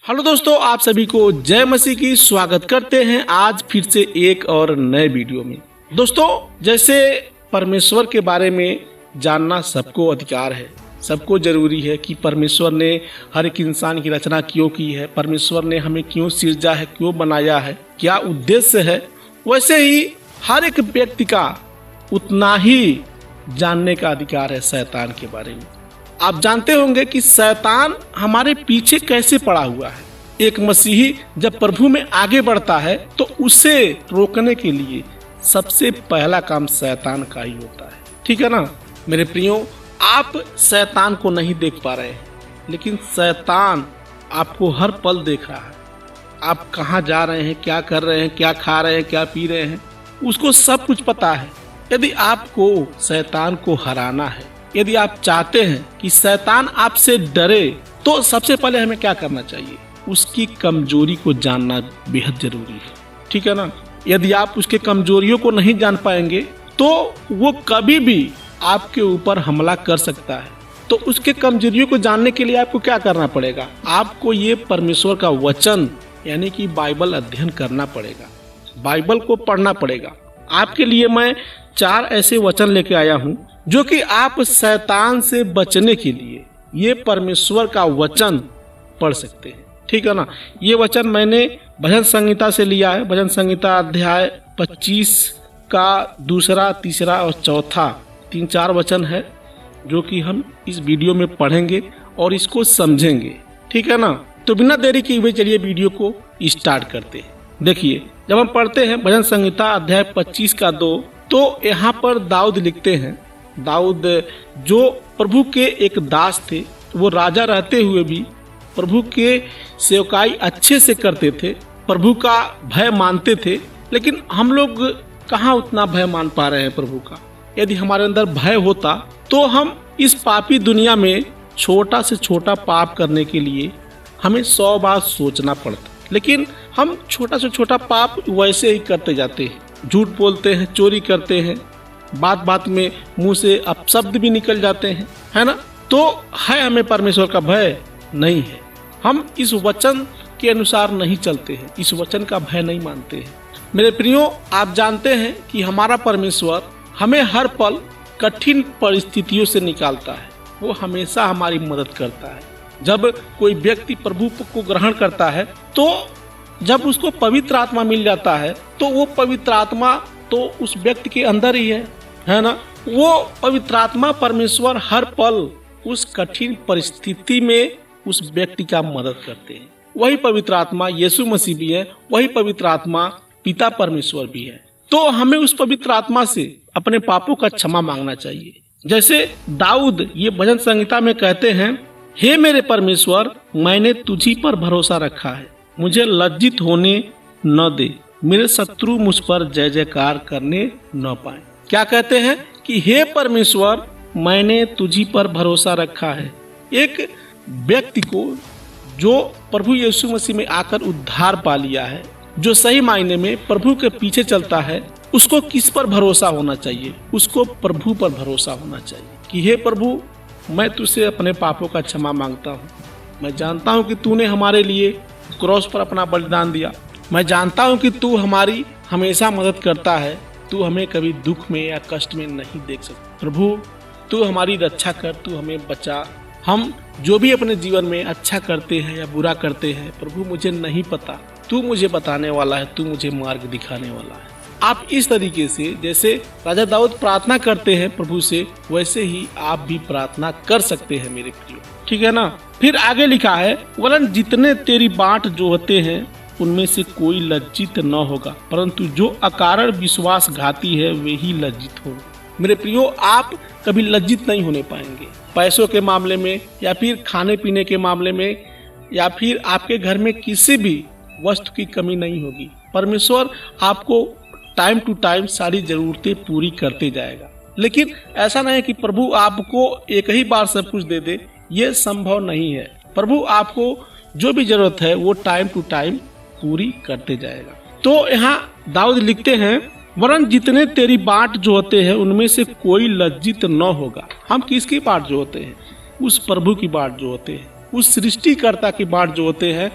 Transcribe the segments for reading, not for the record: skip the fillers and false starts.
Hello दोस्तों, आप सभी को जय मसीह की स्वागत करते हैं आज फिर से एक और नए वीडियो में। दोस्तों, जैसे परमेश्वर के बारे में जानना सबको अधिकार है, सबको जरूरी है कि परमेश्वर ने हर एक इंसान की रचना क्यों की है, परमेश्वर ने हमें क्यों सृजा है, क्यों बनाया है, क्या उद्देश्य है। वैसे ही हर एक व्यक्ति का उतना ही जानने का अधिकार है शैतान के बारे में। आप जानते होंगे कि शैतान हमारे पीछे कैसे पड़ा हुआ है। एक मसीही जब प्रभु में आगे बढ़ता है तो उसे रोकने के लिए सबसे पहला काम शैतान का ही होता है। ठीक है ना मेरे प्रियो, आप शैतान को नहीं देख पा रहे हैं, लेकिन शैतान आपको हर पल देख रहा है। आप कहाँ जा रहे हैं, क्या कर रहे हैं, क्या खा रहे हैं, क्या पी रहे हैं, उसको सब कुछ पता है। यदि आपको शैतान को हराना है, यदि आप चाहते हैं कि शैतान आपसे डरे, तो सबसे पहले हमें क्या करना चाहिए, उसकी कमजोरी को जानना बेहद जरूरी है। ठीक है ना। यदि आप उसके कमजोरियों को नहीं जान पाएंगे तो वो कभी भी आपके ऊपर हमला कर सकता है। तो उसके कमजोरियों को जानने के लिए आपको क्या करना पड़ेगा, आपको ये परमेश्वर का वचन यानी कि बाइबल अध्ययन करना पड़ेगा, बाइबल को पढ़ना पड़ेगा। आपके लिए मैं 4 ऐसे वचन लेके आया हूँ जो कि आप शैतान से बचने के लिए ये परमेश्वर का वचन पढ़ सकते हैं। ठीक है ना। ये वचन मैंने भजन संहिता से लिया है। भजन संहिता अध्याय 25 का 2, 3 और 4 3-4 वचन है जो कि हम इस वीडियो में पढ़ेंगे और इसको समझेंगे। ठीक है ना। तो बिना देरी किए हुए चलिए वीडियो को स्टार्ट करते हैं। देखिए, जब हम पढ़ते हैं भजन संहिता अध्याय 25 का 2, तो यहाँ पर दाऊद लिखते हैं। दाऊद जो प्रभु के एक दास थे, वो राजा रहते हुए भी प्रभु के सेवकाई अच्छे से करते थे, प्रभु का भय मानते थे। लेकिन हम लोग कहाँ उतना भय मान पा रहे हैं प्रभु का। यदि हमारे अंदर भय होता तो हम इस पापी दुनिया में छोटा से छोटा पाप करने के लिए हमें 100 बार सोचना पड़ता, लेकिन हम छोटा से छोटा पाप वैसे ही करते जाते हैं। झूठ बोलते हैं, चोरी करते हैं, बात बात में मुंह से अपशब्द भी निकल जाते हैं, है ना। तो है हमें परमेश्वर का भय नहीं है। हम इस वचन के अनुसार नहीं चलते हैं, इस वचन का भय नहीं मानते हैं। मेरे प्रियो, आप जानते हैं कि हमारा परमेश्वर हमें हर पल कठिन परिस्थितियों से निकालता है। वो हमेशा हमारी मदद करता है। जब कोई व्यक्ति प्रभु को ग्रहण करता है, तो जब उसको पवित्र आत्मा मिल जाता है, तो वो पवित्र आत्मा तो उस व्यक्ति के अंदर ही है ना। वो पवित्र आत्मा परमेश्वर हर पल उस कठिन परिस्थिति में उस व्यक्ति का मदद करते हैं। वही पवित्र आत्मा यीशु मसीह भी है, वही पवित्र आत्मा पिता परमेश्वर भी है। तो हमें उस पवित्र आत्मा से अपने पापों का क्षमा मांगना चाहिए। जैसे दाऊद ये भजन संहिता में कहते हैं, हे मेरे परमेश्वर, मैंने तुझी पर भरोसा रखा है, मुझे लज्जित होने न दे, मेरे शत्रु मुझ पर जय जयकार करने न पाए। क्या कहते हैं कि हे परमेश्वर, मैंने तुझी पर भरोसा रखा है। एक व्यक्ति को जो प्रभु यीशु मसीह में आकर उद्धार पा लिया है, जो सही मायने में प्रभु के पीछे चलता है, उसको किस पर भरोसा होना चाहिए, उसको प्रभु पर भरोसा होना चाहिए कि हे प्रभु, मैं तुझसे अपने पापों का क्षमा मांगता हूँ। मैं जानता हूँ कि तूने हमारे लिए क्रॉस पर अपना बलिदान दिया। मैं जानता हूँ कि तू हमारी हमेशा मदद करता है, तू हमें कभी दुख में या कष्ट में नहीं देख सकता। प्रभु, तू हमारी रक्षा कर, तू हमें बचा। हम जो भी अपने जीवन में अच्छा करते हैं या बुरा करते हैं, प्रभु मुझे नहीं पता, तू मुझे बताने वाला है, तू मुझे मार्ग दिखाने वाला है। आप इस तरीके से जैसे राजा दाऊद प्रार्थना करते हैं प्रभु से, वैसे ही आप भी प्रार्थना कर सकते हैं मेरे प्रियो। ठीक है ना। फिर आगे लिखा है, वरन जितने तेरी बाट जो होते हैं उनमें से कोई लज्जित न होगा, परंतु जो अकारण विश्वासघाती है वे ही लज्जित होंगे। मेरे प्रियो, आप कभी लज्जित नहीं होने पाएंगे पैसों के मामले में, या फिर खाने पीने के मामले में, या फिर आपके घर में किसी भी वस्तु की कमी नहीं होगी। परमेश्वर आपको टाइम टू टाइम सारी जरूरतें पूरी करते जाएगा। लेकिन ऐसा नहीं है कि प्रभु आपको एक ही बार सब कुछ दे दे, ये संभव नहीं है। प्रभु आपको जो भी जरूरत है वो टाइम टू टाइम पूरी करते जाएगा। तो यहाँ दाऊद लिखते हैं, वरन जितने तेरी बाट जो होते हैं उनमें से कोई लज्जित न होगा। हम किसकी बाट जो होते हैं, उस प्रभु की बाट जो होते हैं। उस सृष्टिकर्ता की बाट जो होते हैं,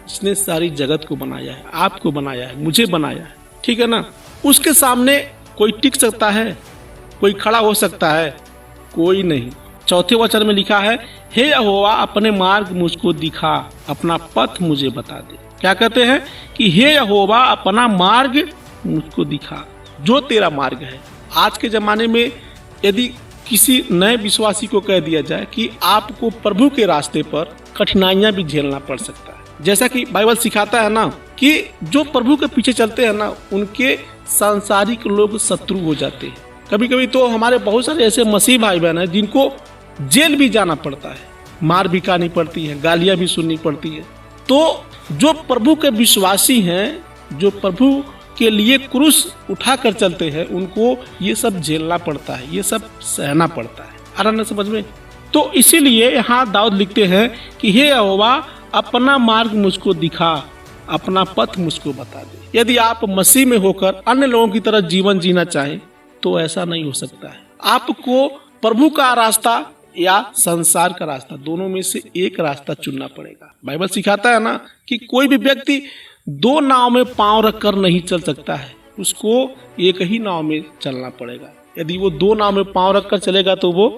इसने सारी जगत को बनाया है, आपको बनाया है, मुझे बनाया है, ठीक है ना। उसके सामने कोई टिक सकता है, कोई खड़ा हो सकता है? कोई नहीं। चौथे वचन में लिखा है, हे यहोवा अपने मार्ग मुझको दिखा, अपना पथ मुझे बता दे। क्या कहते हैं कि हे यहोवा अपना मार्ग मुझको दिखा, जो तेरा मार्ग है। आज के जमाने में यदि किसी नए विश्वासी को कह दिया जाए कि आपको प्रभु के रास्ते पर कठिनाइयां भी झेलना पड़ सकता है, जैसा कि बाइबल सिखाता है ना कि जो प्रभु के पीछे चलते हैं ना, उनके सांसारिक लोग शत्रु हो जाते हैं। कभी कभी तो हमारे बहुत सारे ऐसे मसीह भाई बहन हैं जिनको जेल भी जाना पड़ता है, मार भी खानी पड़ती है, गालियां भी सुननी पड़ती है। तो जो प्रभु के विश्वासी हैं, जो प्रभु के लिए क्रूस उठाकर चलते हैं, उनको ये सब झेलना पड़ता है, ये सब सहना पड़ता है। आ रहा ना समझ में? तो इसीलिए यहाँ दाऊद लिखते हैं कि हे यहोवा अपना मार्ग मुझको दिखा, अपना पथ मुझको बता दे। यदि आप मसीह में होकर अन्य लोगों की तरह जीवन जीना चाहें तो ऐसा नहीं हो सकता है। आपको प्रभु का रास्ता या संसार का रास्ता, दोनों में से एक रास्ता चुनना पड़ेगा। बाइबल सिखाता है ना कि कोई भी व्यक्ति दो नाव में पांव रखकर नहीं चल सकता है, उसको एक ही नाव में चलना पड़ेगा। यदि वो दो नाव में पांव रखकर चलेगा तो वो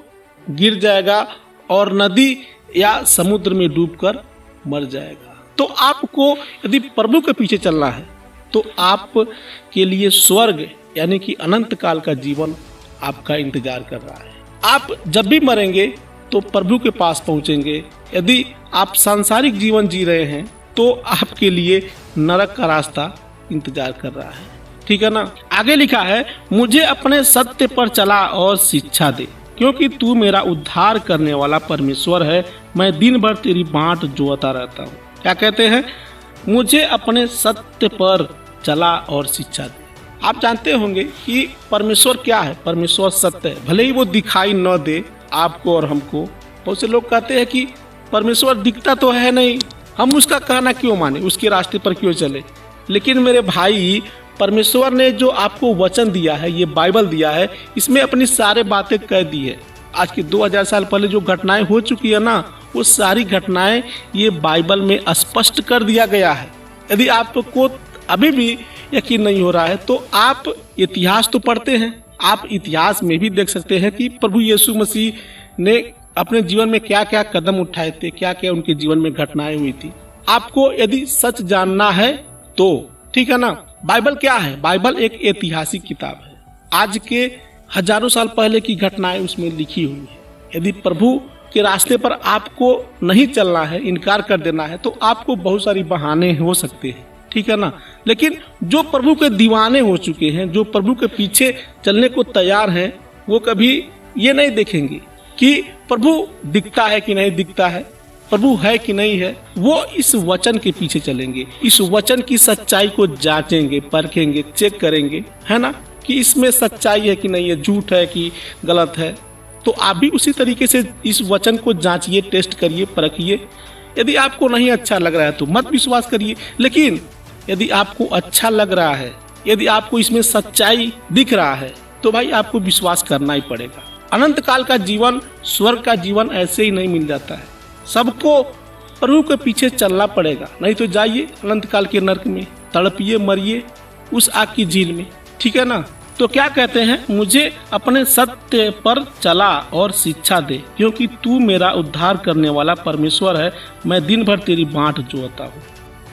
गिर जाएगा और नदी या समुद्र में डूबकर मर जाएगा। तो आपको यदि प्रभु के पीछे चलना है तो आप के लिए स्वर्ग यानी कि अनंत काल का जीवन आपका इंतजार कर रहा है। आप जब भी मरेंगे तो प्रभु के पास पहुंचेंगे। यदि आप सांसारिक जीवन जी रहे हैं तो आपके लिए नरक का रास्ता इंतजार कर रहा है, ठीक है ना। आगे लिखा है, मुझे अपने सत्य पर चला और शिक्षा दे, क्योंकि तू मेरा उद्धार करने वाला परमेश्वर है। मैं दिन भर तेरी बाट जोता रहता हूँ। क्या कहते हैं? मुझे अपने सत्य पर चला और शिक्षा दे। आप जानते होंगे कि परमेश्वर क्या है? परमेश्वर सत्य है, भले ही वो दिखाई न दे आपको और हमको। बहुत से लोग कहते हैं कि परमेश्वर दिखता तो है नहीं, हम उसका कहना क्यों माने, उसके रास्ते पर क्यों चले। लेकिन मेरे भाई, परमेश्वर ने जो आपको वचन दिया है, ये बाइबल दिया है, इसमें अपनी सारे बातें कह दी है। आज के 2000 साल पहले जो घटनाएं हो चुकी है ना, वो सारी घटनाएं ये बाइबल में स्पष्ट कर दिया गया है। यदि आपको अभी भी यकीन नहीं हो रहा है तो आप इतिहास तो पढ़ते हैं, आप इतिहास में भी देख सकते हैं कि प्रभु यीशु मसीह ने अपने जीवन में क्या क्या कदम उठाए थे, क्या क्या उनके जीवन में घटनाएं हुई थी। आपको यदि सच जानना है तो ठीक है ना। बाइबल क्या है? बाइबल एक ऐतिहासिक किताब है। आज के हजारों साल पहले की घटनाएं उसमें लिखी हुई है। यदि प्रभु के रास्ते पर आपको नहीं चलना है, इनकार कर देना है, तो आपको बहुत सारी बहाने हो सकते हैं, ठीक है ना। लेकिन जो प्रभु के दीवाने हो चुके हैं, जो प्रभु के पीछे चलने को तैयार हैं, वो कभी ये नहीं देखेंगे कि प्रभु दिखता है कि नहीं दिखता है, प्रभु है कि नहीं है। वो इस वचन के पीछे चलेंगे, इस वचन की सच्चाई को जांचेंगे, परखेंगे, चेक करेंगे, है ना, कि इसमें सच्चाई है कि नहीं है, झूठ है कि गलत है। तो आप भी उसी तरीके से इस वचन को जांचिए, टेस्ट करिए, परखिए। यदि आपको नहीं अच्छा लग रहा है तो मत विश्वास करिए, लेकिन यदि आपको अच्छा लग रहा है, यदि आपको इसमें सच्चाई दिख रहा है, तो भाई आपको विश्वास करना ही पड़ेगा। अनंत काल का जीवन, स्वर्ग का जीवन ऐसे ही नहीं मिल जाता है। सबको प्रभु के पीछे चलना पड़ेगा, नहीं तो जाइए अनंत काल के नरक में, तड़पिए, मरिए उस आग की झील में, ठीक है ना। तो क्या कहते हैं? मुझे अपने सत्य पर चला और शिक्षा दे, क्योंकि तू मेरा उद्धार करने वाला परमेश्वर है। मैं दिन भर तेरी बाट जोता हूँ।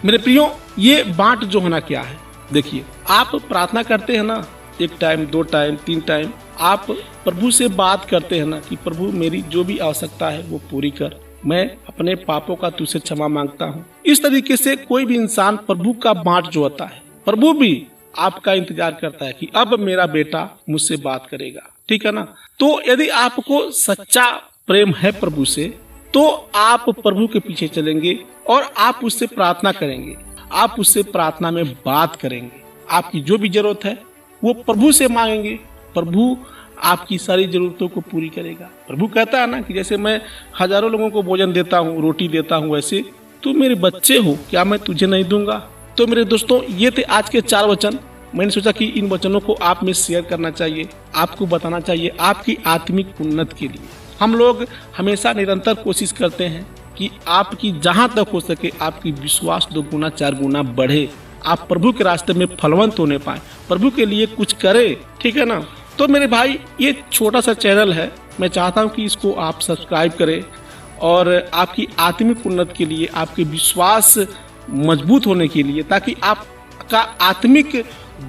मेरे प्रियो, ये बाट जो होना क्या है? देखिए, आप प्रार्थना करते हैं ना, 1 टाइम, 2 टाइम, 3 टाइम, आप प्रभु से बात करते हैं ना कि प्रभु मेरी जो भी आवश्यकता है वो पूरी कर, मैं अपने पापों का तुझसे क्षमा मांगता हूँ। इस तरीके से कोई भी इंसान प्रभु का बाट जोता है। प्रभु भी आपका इंतजार करता है कि अब मेरा बेटा मुझसे बात करेगा, ठीक है ना। तो यदि आपको सच्चा प्रेम है प्रभु से, तो आप प्रभु के पीछे चलेंगे और आप उससे प्रार्थना करेंगे, आप उससे प्रार्थना में बात करेंगे। आपकी जो भी जरूरत है वो प्रभु से मांगेंगे, प्रभु आपकी सारी जरूरतों को पूरी करेगा। प्रभु कहता है ना कि जैसे मैं हजारों लोगों को भोजन देता हूँ, रोटी देता हूँ, वैसे तू मेरे बच्चे हो, क्या मैं तुझे नहीं दूंगा। तो मेरे दोस्तों, ये थे आज के 4 वचन। मैंने सोचा कि इन वचनों को आप में शेयर करना चाहिए, आपको बताना चाहिए, आपकी आत्मिक उन्नति के लिए। हम लोग हमेशा निरंतर कोशिश करते हैं कि आपकी जहाँ तक हो सके आपकी विश्वास 2 गुना 4 गुना बढ़े, आप प्रभु के रास्ते में फलवंत होने पाए, प्रभु के लिए कुछ करें। ठीक है ना। तो मेरे भाई ये छोटा सा चैनल है, मैं चाहता हूँ कि इसको आप सब्सक्राइब करें और आपकी आत्मिक उन्नति के लिए, आपके विश्वास मजबूत होने के लिए, ताकि आपका आत्मिक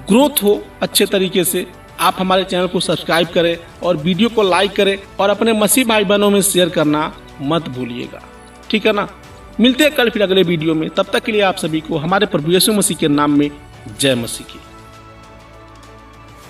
ग्रोथ हो अच्छे तरीके से, आप हमारे चैनल को सब्सक्राइब करें और वीडियो को लाइक करें और अपने मसीह भाई बहनों में शेयर करना मत भूलिएगा। ठीक है ना। मिलते हैं कल फिर अगले वीडियो में। तब तक के लिए आप सभी को हमारे प्रभु यीशु मसीह के नाम में जय मसीह की।